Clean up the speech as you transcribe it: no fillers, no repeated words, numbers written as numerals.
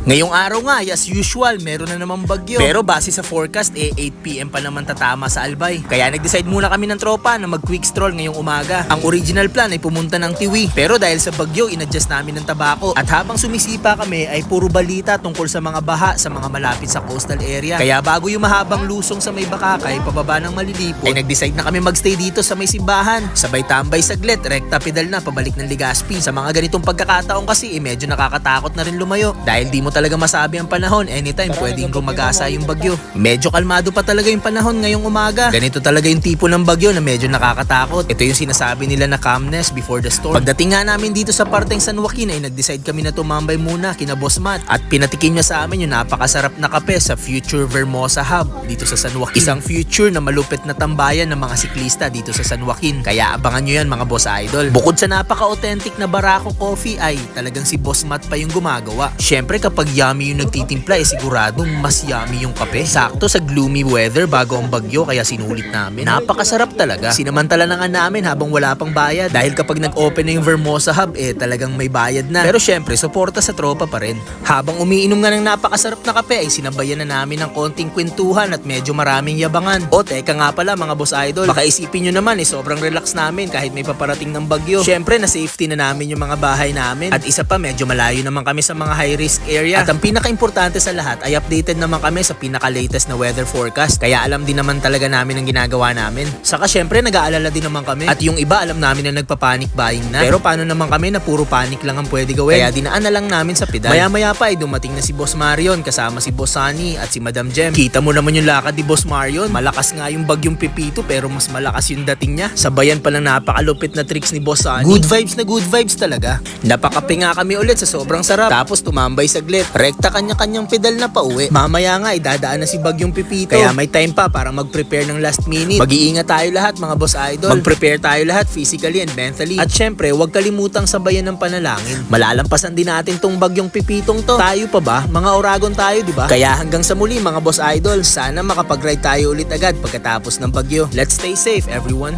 Ngayong araw nga, as usual, meron na namang bagyo. Pero base sa forecast, 8 PM pa naman tatama sa Albay. Kaya nag-decide muna kami ng tropa na mag-quick stroll ngayong umaga. Ang original plan ay pumunta ng Tiwi. Pero dahil sa bagyo, inadjust namin ng Tabako. At habang sumisipa kami, ay puro balita tungkol sa mga baha sa mga malapit sa coastal area. Kaya bago yung mahabang lusong sa may Bakakay, pababa ng Malilipot, ay nag-decide na kami magstay dito sa may simbahan. Sabay tambay saglit, rekta pedal na pabalik ng Legazpi. Sa mga ganitong pagkakataon kasi, medyo nakakatakot na rin lumayo. Dahil di mo talaga masabi ang panahon, anytime pwedeng rumagasa yung bagyo. Medyo kalmado pa talaga yung panahon ngayong umaga. Ganito talaga yung tipo ng bagyo na medyo nakakatakot. Ito yung sinasabi nila na calmness before the storm. Pagdating nga namin dito sa parteng San Joaquin ay nag-decide kami na tumambay muna kina Boss Matt at pinatikim niya sa amin yung napakasarap na kape sa Future Vermosa Hub dito sa San Joaquin. Isang future na malupit na tambayan ng mga siklista dito sa San Joaquin. Kaya abangan nyo yan mga boss idol. Bukod sa napaka-authentic na Barako coffee ay talagang si Boss Matt pa yung gumagawa. Syempre kapag yummy yung nagtitimpla eh siguradong mas yummy yung kape. Sakto sa gloomy weather bago ang bagyo kaya sinulit namin. Napakasarap talaga. Sinamantala na nga namin habang wala pang bayad dahil kapag nag-open na yung Vermosa Hub eh talagang may bayad na. Pero syempre suporta sa tropa pa rin. Habang umiinom nga ng napakasarap na kape ay sinabayan na namin ng konting kwentuhan at medyo maraming yabangan. O teka nga pala mga boss idol, baka isipin nyo naman eh sobrang relax namin kahit may paparating ng bagyo. Syempre na safety na namin yung mga bahay namin at isa pa medyo malayo naman kami sa mga high risk area. At ang pinaka-importante sa lahat ay updated naman kami sa pinaka-latest na weather forecast. Kaya alam din naman talaga namin ang ginagawa namin. Saka syempre nag-aalala din naman kami. At yung iba alam namin na nagpa-panic buying na. Pero paano naman kami na puro panic lang ang pwede gawin? Kaya dinaan na lang namin sa pedal. Maya-maya pa ay dumating na si Boss Marion kasama si Boss Sunny at si Madam Jem. Kita mo naman yung lakad ni Boss Marion. Malakas nga yung bagyong Pipito pero mas malakas yung dating niya. Sabayan pa ng napakalupit na tricks ni Boss Sunny. Good vibes na good vibes talaga. Napakape nga kami ulit sa sobrang sarap. Tapos tumambay saglit. Rekta kanya-kanyang pedal na pauwi. Mamaya nga idadaan na si bagyong Pipito. Kaya may time pa para mag-prepare ng last minute. Mag-iingat tayo lahat mga boss idol. Mag-prepare tayo lahat physically and mentally. At syempre, huwag kalimutang sabayan ng panalangin. Malalampasan din natin tong bagyong Pipitong to. Tayo pa ba? Mga Oragon tayo, di ba? Kaya hanggang sa muli mga boss idol, sana makapag-ride tayo ulit agad pagkatapos ng bagyo. Let's stay safe everyone.